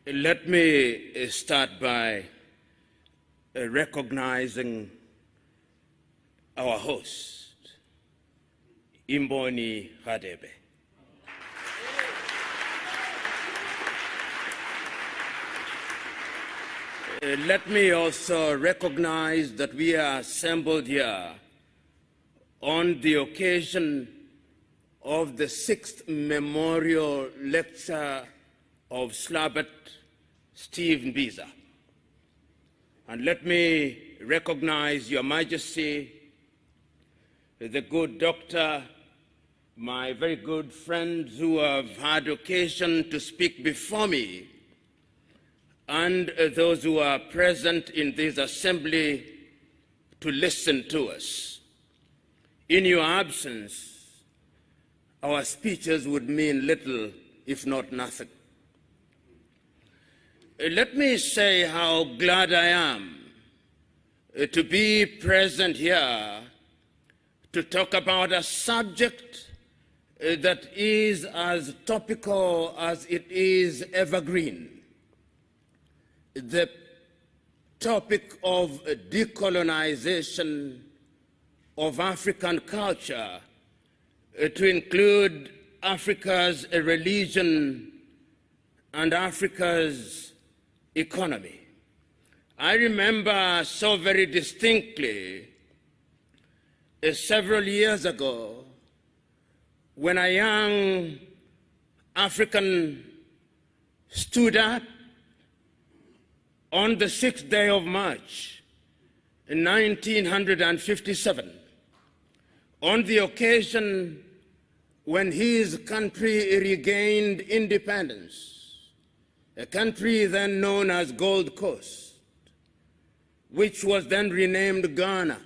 Let me start by recognizing our host, Imboni Radebe. Let me also recognize that we are assembled here on the occasion of the 6th Memorial Lecture of Slabat Steve Mbiza. And let me recognize Your Majesty, the good doctor, my very good friends who have had occasion to speak before me, and those who are present in this assembly to listen to us. In your absence, our speeches would mean little, if not nothing. Let me say how glad I am to be present here to talk about a subject that is as topical as it is evergreen. The topic of decolonization of African culture to include Africa's religion and Africa's economy. I remember so very distinctly several years ago when a young African stood up on the 6th day of March in 1957, on the occasion when his country regained independence, a country then known as Gold Coast, which was then renamed Ghana.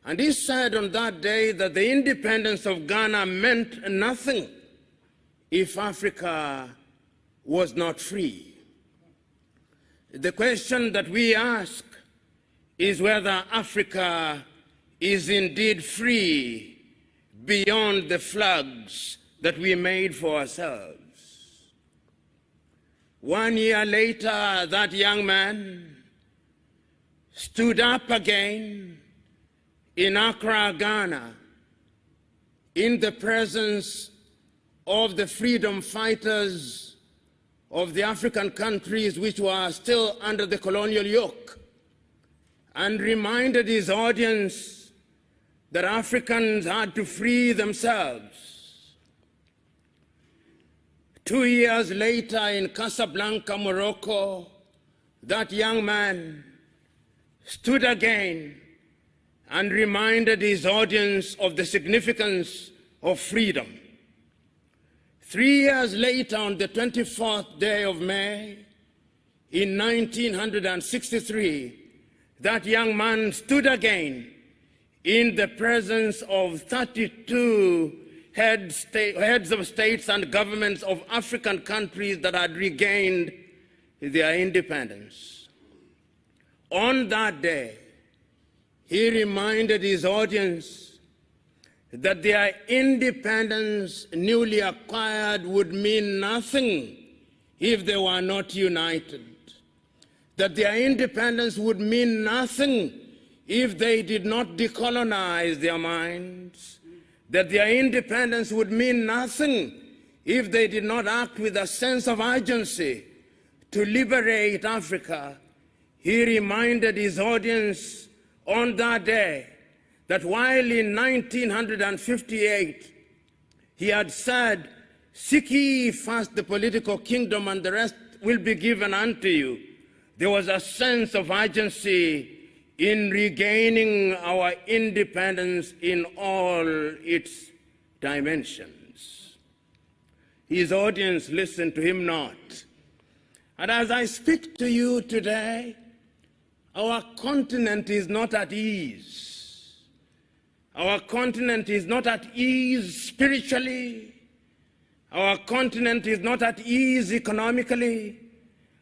And he said on that day that the independence of Ghana meant nothing if Africa was not free. The question that we ask is whether Africa is indeed free beyond the flags that we made for ourselves. 1 year later, that young man stood up again in Accra, Ghana, in the presence of the freedom fighters of the African countries which were still under the colonial yoke, and reminded his audience that Africans had to free themselves. 2 years later in Casablanca, Morocco, that young man stood again and reminded his audience of the significance of freedom. 3 years later, on the 24th day of May, in 1963, that young man stood again in the presence of 32 heads of states and governments of African countries that had regained their independence. On that day, he reminded his audience that their independence newly acquired would mean nothing if they were not united, that their independence would mean nothing if they did not decolonize their minds, that their independence would mean nothing if they did not act with a sense of urgency to liberate Africa. He reminded his audience on that day that while in 1958 he had said, "Seek ye first the political kingdom and the rest will be given unto you," there was a sense of urgency in regaining our independence in all its dimensions. His audience listened to him not. And as I speak to you today, our continent is not at ease. Our continent is not at ease spiritually. Our continent is not at ease economically.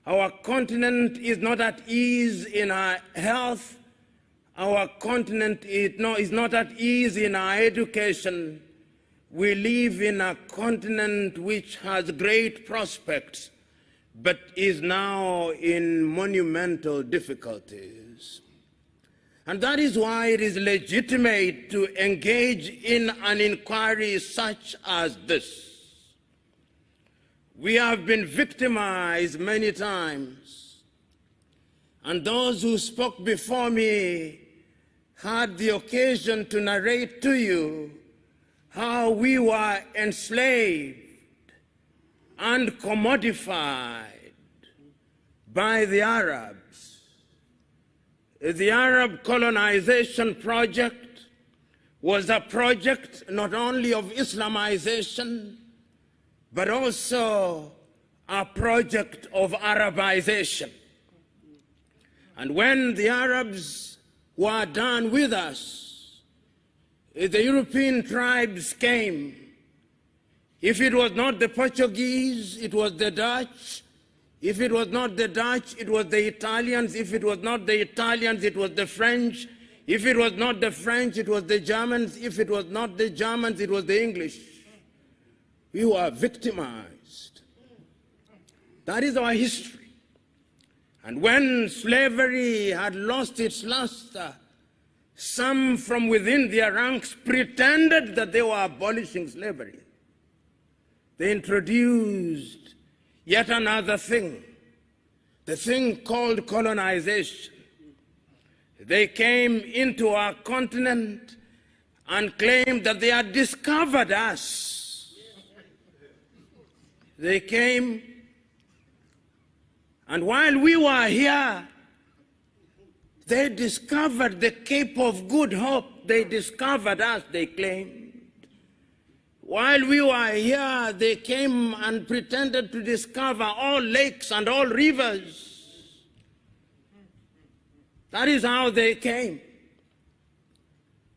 Our continent is not at ease in our health. Our continent is not at ease in our education. We live in a continent which has great prospects, but is now in monumental difficulties. And that is why it is legitimate to engage in an inquiry such as this. We have been victimized many times, and those who spoke before me had the occasion to narrate to you how we were enslaved and commodified by the Arabs. The Arab colonization project was a project not only of Islamization, but also a project of Arabization. And when the Arabs were done with us, the European tribes came. If it was not the Portuguese, it was the Dutch. If it was not the Dutch, it was the Italians. If it was not the Italians, it was the French. If it was not the French, it was the Germans. If it was not the Germans, it was the English. We were victimized. That is our history. And when slavery had lost its luster, some from within their ranks pretended that they were abolishing slavery. They introduced yet another thing, the thing called colonization. They came into our continent and claimed that they had discovered us. They came, and while we were here, they discovered the Cape of Good Hope. They discovered us, they claimed. While we were here, they came and pretended to discover all lakes and all rivers. That is how they came.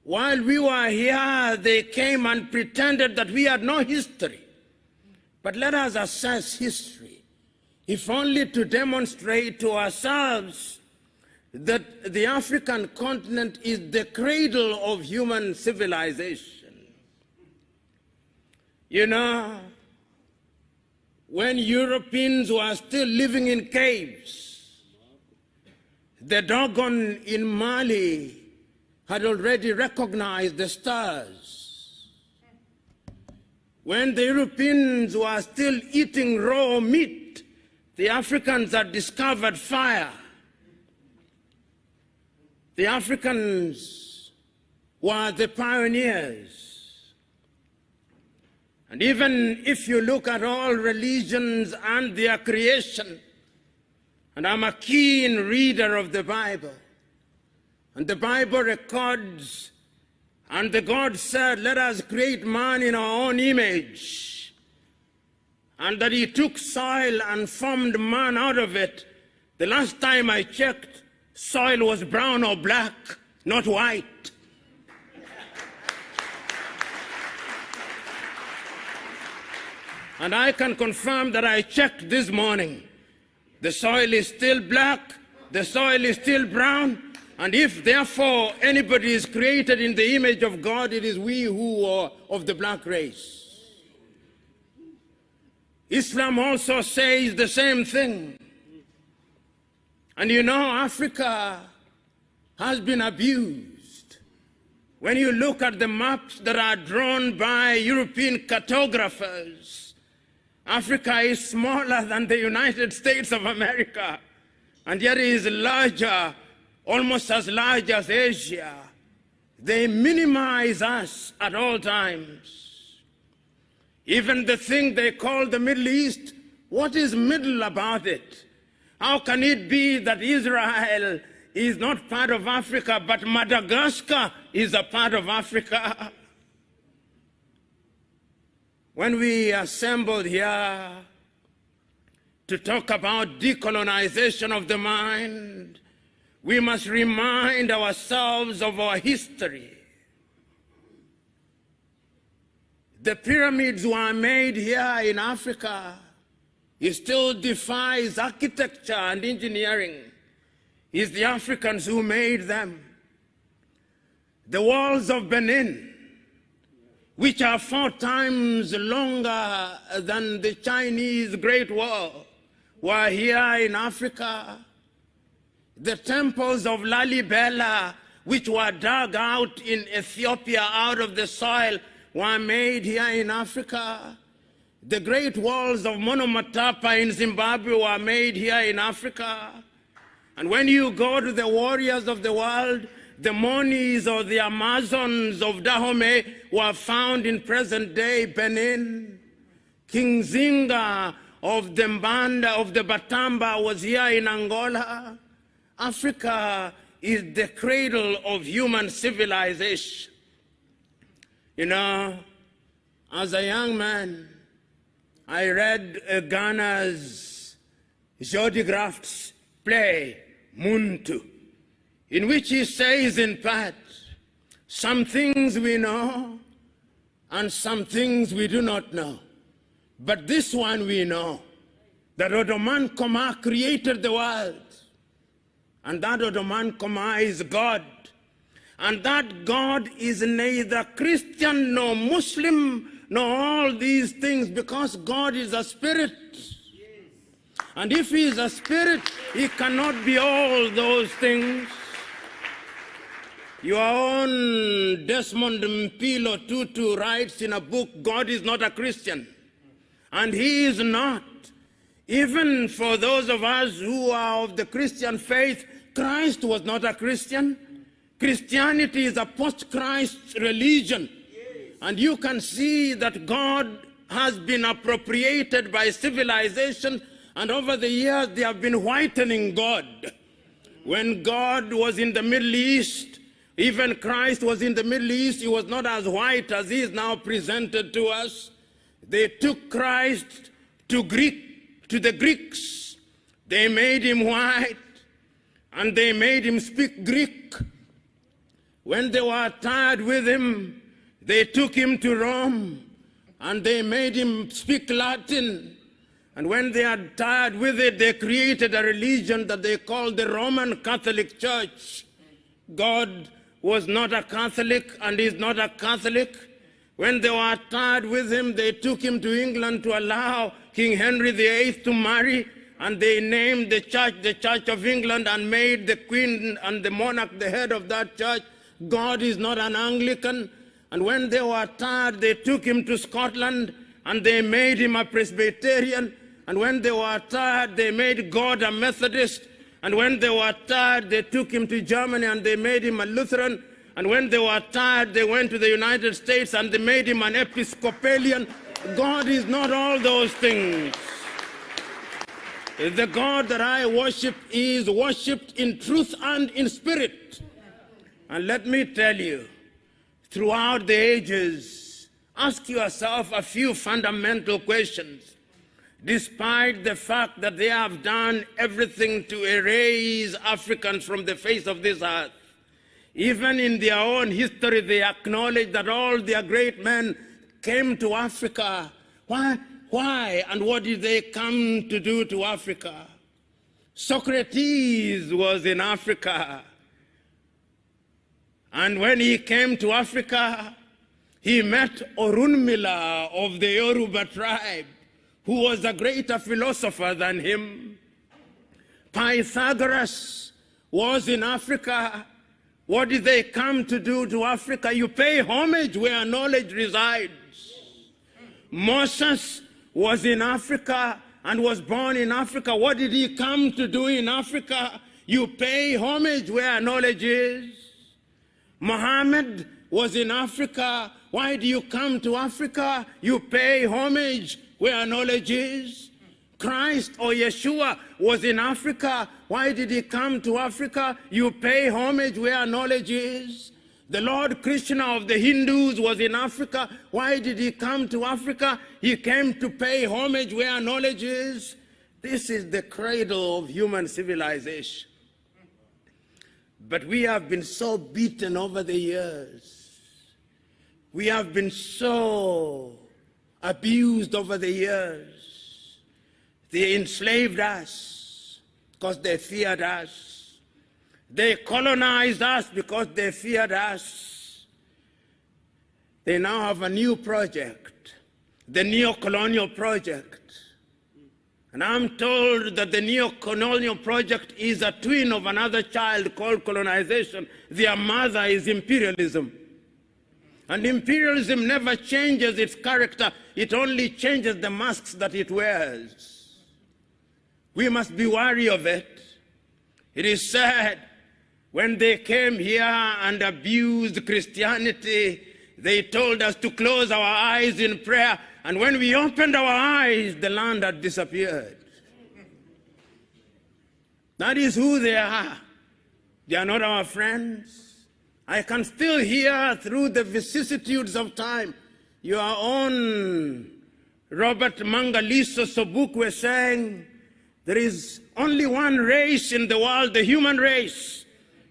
While we were here, they came and pretended that we had no history. But let us assess history, if only to demonstrate to ourselves that the African continent is the cradle of human civilization. You know, when Europeans were still living in caves, the Dogon in Mali had already recognized the stars. When the Europeans were still eating raw meat, the Africans had discovered fire. The Africans were the pioneers. And even if you look at all religions and their creation, and I'm a keen reader of the Bible, and the Bible records, and the God said, let us create man in our own image, and that he took soil and formed man out of it. The last time I checked, soil was brown or black, not white. And I can confirm that I checked this morning. The soil is still black, the soil is still brown, and if therefore anybody is created in the image of God, it is we who are of the black race. Islam also says the same thing. And you know, Africa has been abused. When you look at the maps that are drawn by European cartographers, Africa is smaller than the United States of America, and yet it is larger, almost as large as Asia. They minimize us at all times. Even the thing they call the Middle East, what is middle about it? How can it be that Israel is not part of Africa, but Madagascar is a part of Africa? When we assembled here to talk about decolonization of the mind, we must remind ourselves of our history. The pyramids were made here in Africa. It still defies architecture and engineering. It's the Africans who made them. The walls of Benin, which are 4 times longer than the Chinese Great Wall, were here in Africa. The temples of Lalibela, which were dug out in Ethiopia out of the soil, were made here in Africa. The great walls of Monomatapa in Zimbabwe were made here in Africa. And when you go to the warriors of the world, the Monis or the Amazons of Dahomey were found in present-day Benin. King Zinga of the Mbanda, of the Batamba, was here in Angola. Africa is the cradle of human civilization. You know, as a young man, I read Ghana's Jody Graft's play, Muntu, in which he says in part, some things we know and some things we do not know. But this one we know, that Odoman Koma created the world, and that Odoman Koma is God, and that God is neither Christian nor Muslim nor all these things, because God is a spirit. And if he is a spirit, he cannot be all those things. Your own Desmond Mpilo Tutu writes in a book, God is not a Christian. And he is not. Even for those of us who are of the Christian faith, Christ was not a Christian. Christianity is a post-Christ religion. And you can see that God has been appropriated by civilization, and over the years they have been whitening God. When God was in the Middle East, even Christ was in the Middle East, he was not as white as he is now presented to us. They took Christ to the Greeks. They made him white, and they made him speak Greek. When they were tired with him, they took him to Rome, and they made him speak Latin. And when they had tired with it, they created a religion that they called the Roman Catholic Church. God was not a Catholic and is not a Catholic. When they were tired with him, they took him to England to allow King Henry VIII to marry, and they named the Church of England, and made the Queen and the monarch the head of that church. God is not an Anglican. And when they were tired, they took him to Scotland, and they made him a Presbyterian. And when they were tired, they made God a Methodist. And when they were tired, they took him to Germany, and they made him a Lutheran. And when they were tired, they went to the United States, and they made him an Episcopalian. God is not all those things. The God that I worship is worshipped in truth and in spirit. And let me tell you, throughout the ages, ask yourself a few fundamental questions. Despite the fact that they have done everything to erase Africans from the face of this earth, even in their own history, they acknowledge that all their great men came to Africa. Why? And what did they come to do to Africa? Socrates was in Africa. And when he came to Africa, he met Orunmila of the Yoruba tribe, who was a greater philosopher than him. Pythagoras was in Africa. What did they come to do to Africa? You pay homage where knowledge resides. Moses was in Africa and was born in Africa. What did he come to do in Africa? You pay homage where knowledge is. Muhammad was in Africa. Why do you come to Africa? You pay homage where knowledge is. Christ or Yeshua was in Africa. Why did he come to Africa? You pay homage where knowledge is. The Lord Krishna of the Hindus was in Africa. Why did he come to Africa? He came to pay homage where knowledge is. This is the cradle of human civilization. But we have been so beaten over the years. We have been so abused over the years. They enslaved us because they feared us. They colonized us because they feared us. They now have a new project, the neo-colonial project. And I'm told that the neo-colonial project is a twin of another child called colonization. Their mother is imperialism. And imperialism never changes its character. It only changes the masks that it wears. We must be wary of it. It is sad when they came here and abused Christianity, they told us to close our eyes in prayer. And when we opened our eyes, the land had disappeared. That is who they are. They are not our friends. I can still hear through the vicissitudes of time your own Robert Mangaliso Sobukwe saying, there is only one race in the world, the human race.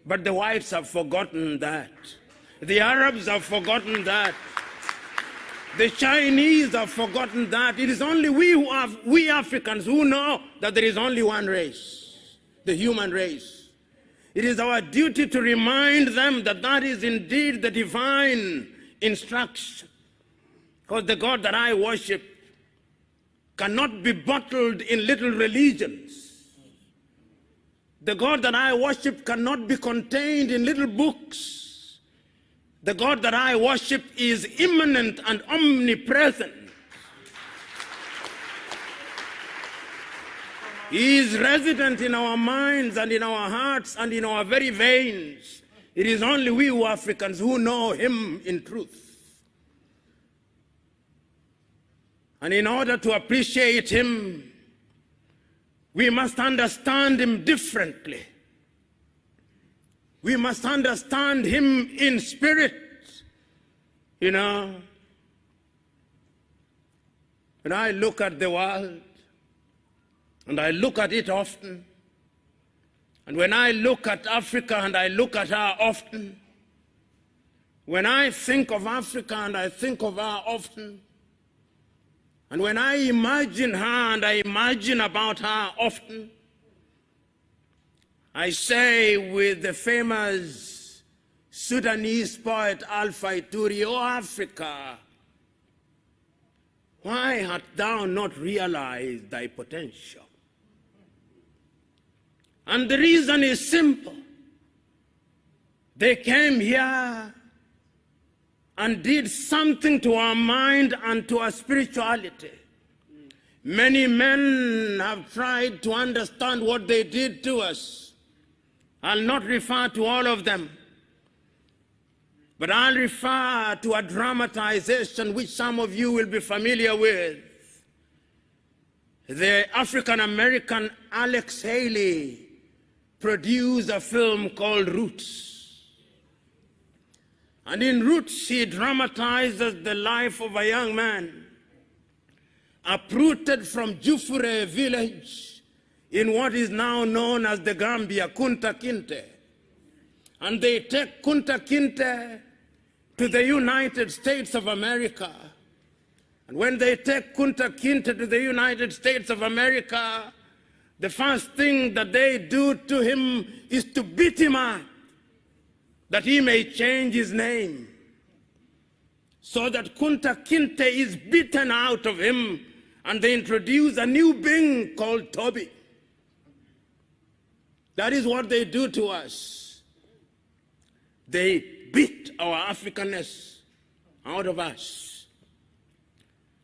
But the whites have forgotten that. The Arabs have forgotten that. The Chinese have forgotten that. It is only we Africans who know that there is only one race, the human race. It is our duty to remind them that that is indeed the divine instruction. Because the God that I worship cannot be bottled in little religions. The God that I worship cannot be contained in little books. The God that I worship is immanent and omnipresent. He is resident in our minds and in our hearts and in our very veins. It is only we who Africans who know him in truth. And in order to appreciate him, we must understand him differently. We must understand him in spirit. You know, when I look at the world, and I look at it often, and when I look at Africa and I look at her often, when I think of Africa and I think of her often, and when I imagine her and I imagine about her often, I say with the famous Sudanese poet Alpha Ituri, "O Africa, why hast thou not realized thy potential?" And the reason is simple. They came here and did something to our mind and to our spirituality. Many men have tried to understand what they did to us. I'll not refer to all of them, but I'll refer to a dramatization which some of you will be familiar with. The African-American Alex Haley produced a film called Roots. And in Roots, he dramatizes the life of a young man uprooted from Jufure village in what is now known as the Gambia, Kunta Kinte. And they take Kunta Kinte to the United States of America. And when they take Kunta Kinte to the United States of America, the first thing that they do to him is to beat him up, that he may change his name, so that Kunta Kinte is beaten out of him, and they introduce a new being called Toby. That is what they do to us. They beat our Africanness out of us.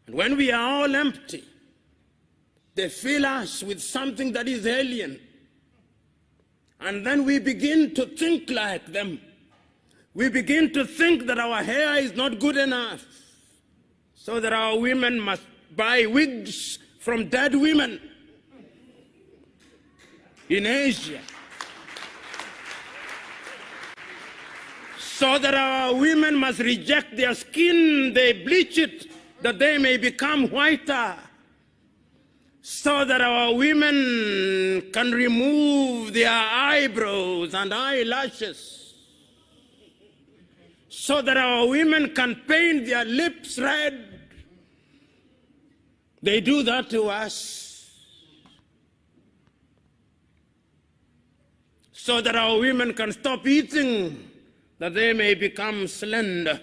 And when we are all empty, they fill us with something that is alien. And then we begin to think like them. We begin to think that our hair is not good enough, so that our women must buy wigs from dead women in Asia, so that our women must reject their skin, they bleach it that they may become whiter, so that our women can remove their eyebrows and eyelashes, so that our women can paint their lips red. They do that to us, so that our women can stop eating, that they may become slender.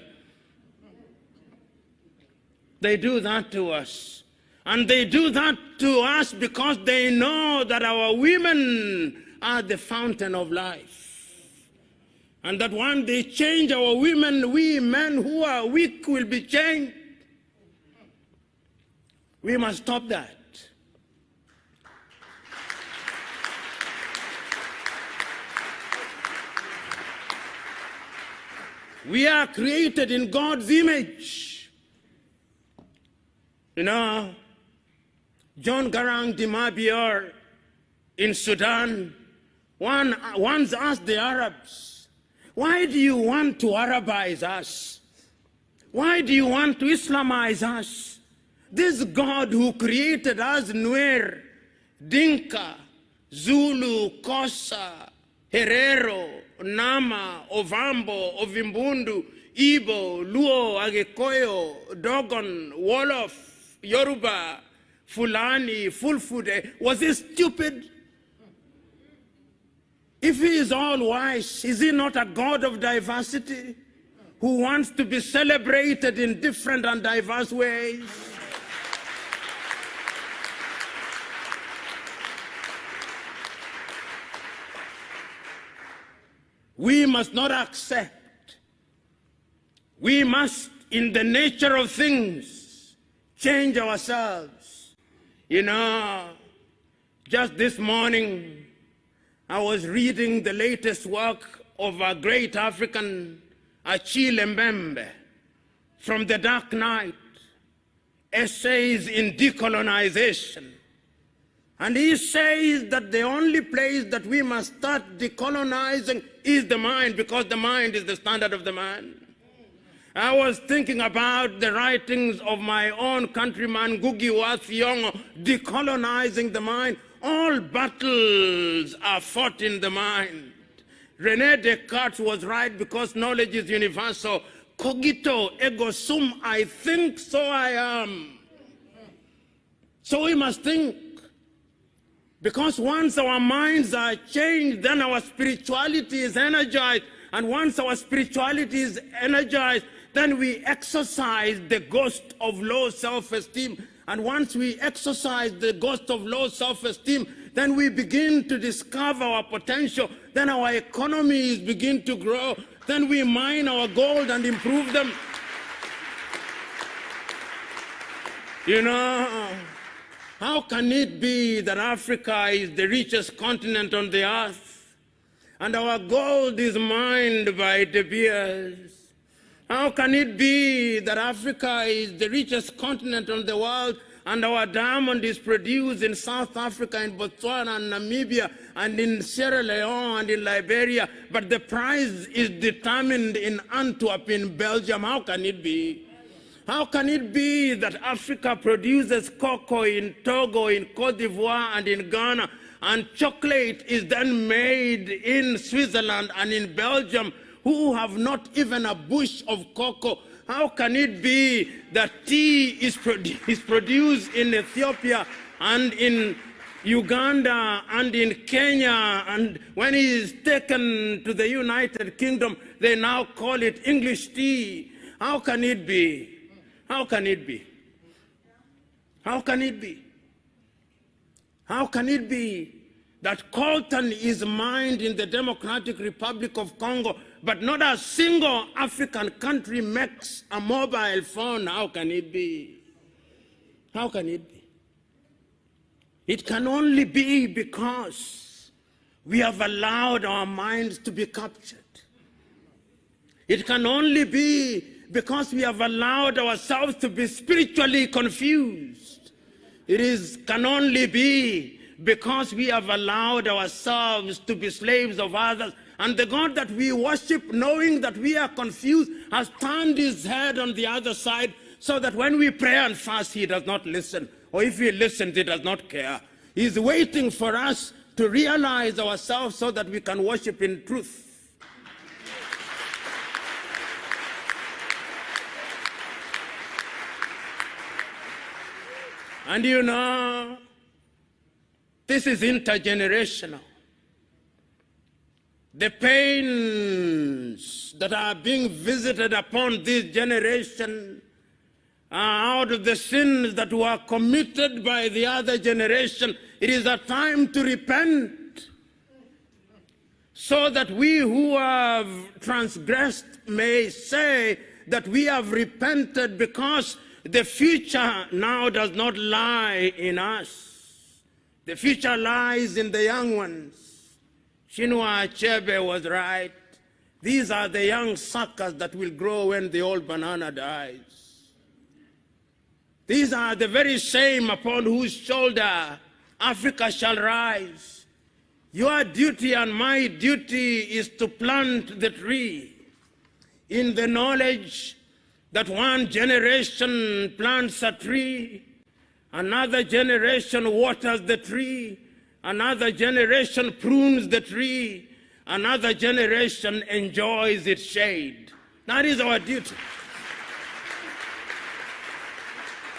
They do that to us. And they do that to us because they know that our women are the fountain of life. And that when they change our women, we men who are weak will be changed. We must stop that. We are created in God's image. You know, John Garang Dimabior in Sudan once asked the Arabs, why do you want to Arabize us? Why do you want to Islamize us? This God who created us, Nuer, Dinka, Zulu, Kosa, Herero, Nama, Ovambo, Ovimbundu, Igbo, Luo, Agekoyo, Dogon, Wolof, Yoruba, Fulani, Fulfude. Was he stupid? If he is all wise, is he not a God of diversity who wants to be celebrated in different and diverse ways? We must not accept. We must, in the nature of things, change ourselves. You know, just this morning, I was reading the latest work of a great African, Achille Mbembe, from the Dark Night, Essays in Decolonization. And he says that the only place that we must start decolonizing is the mind, because the mind is the standard of the man. I was thinking about the writings of my own countryman, Ngugi wa Thiong'o, decolonizing the mind. All battles are fought in the mind. René Descartes was right because knowledge is universal. Cogito ergo sum, I think, so I am. So we must think. Because once our minds are changed, then our spirituality is energized. And once our spirituality is energized, then we exercise the ghost of low self-esteem. And once we exercise the ghost of low self-esteem, then we begin to discover our potential. Then our economies begin to grow. Then we mine our gold and improve them. You know, how can it be that Africa is the richest continent on the earth and our gold is mined by De Beers? How can it be that Africa is the richest continent on the world and our diamond is produced in South Africa, in Botswana, and Namibia, and in Sierra Leone, and in Liberia, but the price is determined in Antwerp, in Belgium? How can it be? How can it be that Africa produces cocoa in Togo, in Cote d'Ivoire, and in Ghana, and chocolate is then made in Switzerland and in Belgium, who have not even a bush of cocoa? How can it be that tea is produced in Ethiopia and in Uganda and in Kenya, and when it is taken to the United Kingdom, they now call it English tea? How can it be? How can it be? How can it be? How can it be that coltan is mined in the Democratic Republic of Congo, but not a single African country makes a mobile phone? How can it be? How can it be? It can only be because we have allowed our minds to be captured. It can only be because we have allowed ourselves to be spiritually confused. It can only be because we have allowed ourselves to be slaves of others. And the God that we worship, knowing that we are confused, has turned his head on the other side, so that when we pray and fast, he does not listen. Or if he listens, he does not care. He's waiting for us to realize ourselves so that we can worship in truth. And you know, this is intergenerational. The pains that are being visited upon this generation out of the sins that were committed by the other generation. It is a time to repent, so that we who have transgressed may say that we have repented, because the future now does not lie in us. The future lies in the young ones. Chinua Achebe was right. These are the young suckers that will grow when the old banana dies. These are the very same upon whose shoulder Africa shall rise. Your duty and my duty is to plant the tree in the knowledge that one generation plants a tree, another generation waters the tree, another generation prunes the tree, another generation enjoys its shade. That is our duty.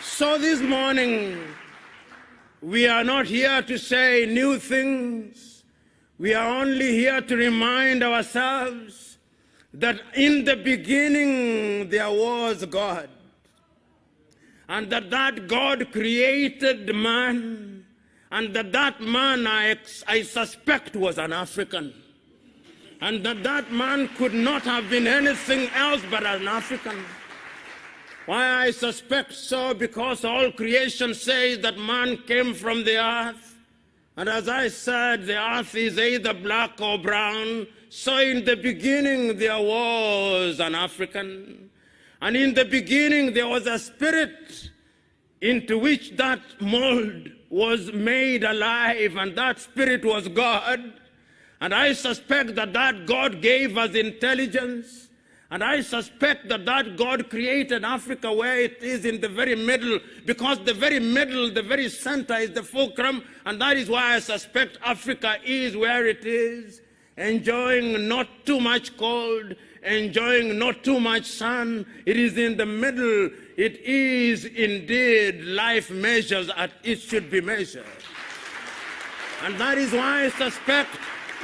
So this morning, we are not here to say new things. We are only here to remind ourselves that in the beginning there was God, and that God created man, and that man I suspect was an African, and that man could not have been anything else but an African. Why I suspect so? Because all creation says that man came from the earth. And as I said, the earth is either black or brown. So in the beginning there was an African. And in the beginning there was a spirit into which that mold was made alive, and that spirit was God. And I suspect that God gave us intelligence. And I suspect that God created Africa where it is in the very middle, because the very middle, the very center is the fulcrum, and that is why I suspect Africa is where it is, enjoying not too much cold, enjoying not too much sun. It is in the middle. It is indeed life measures as it should be measured. And that is why I suspect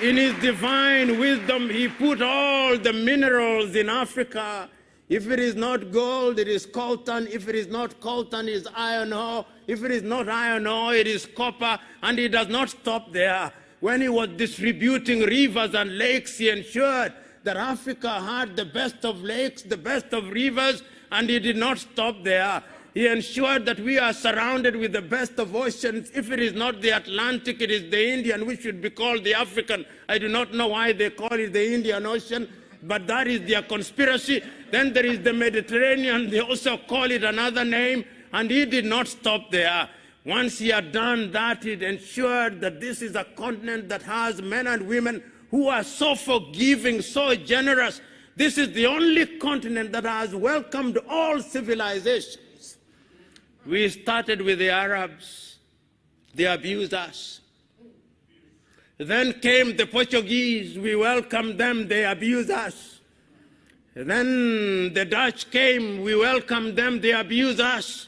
in his divine wisdom, he put all the minerals in Africa. If it is not gold, it is coltan. If it is not coltan, it is iron ore. If it is not iron ore, it is copper. And he does not stop there. When he was distributing rivers and lakes, he ensured that Africa had the best of lakes, the best of rivers, and he did not stop there. He ensured that we are surrounded with the best of oceans. If it is not the Atlantic, it is the Indian, which should be called the African. I do not know why they call it the Indian Ocean, but that is their conspiracy. Then there is the Mediterranean. They also call it another name, and he did not stop there. Once he had done that, he ensured that this is a continent that has men and women who are so forgiving, so generous. This is the only continent that has welcomed all civilizations. We started with the Arabs. They abused us. Then came the Portuguese. We welcomed them. They abused us. Then the Dutch came. We welcomed them. They abused us.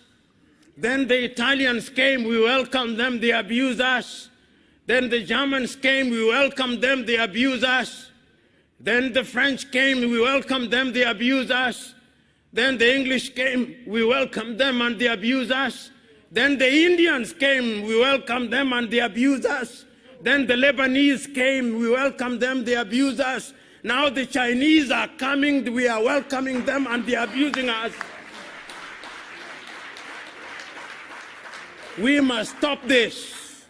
Then the Italians came. We welcomed them. They abused us. Then the Germans came. We welcomed them. They abused us. Then the French came. We welcomed them. They abused us. Then the English came, we welcomed them and they abused us. Then the Indians came, we welcomed them and they abused us. Then the Lebanese came, we welcomed them, they abused us. Now the Chinese are coming, we are welcoming them and they are abusing us. We must stop this.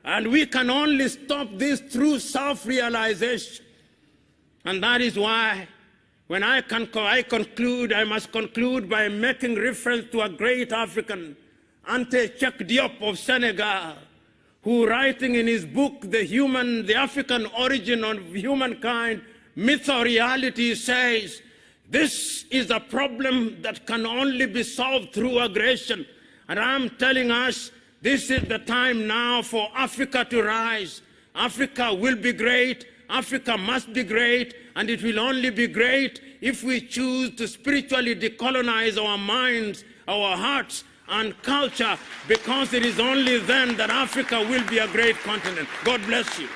And we can only stop this through self-realization. And that is why when I conclude, I must conclude by making reference to a great African, Ante Cheikh Diop of Senegal, who, writing in his book, The African Origin of Humankind, Myth or Reality, says, this is a problem that can only be solved through aggression. And I'm telling us, this is the time now for Africa to rise. Africa will be great. Africa must be great, and it will only be great if we choose to spiritually decolonize our minds, our hearts, and culture, because it is only then that Africa will be a great continent. God bless you.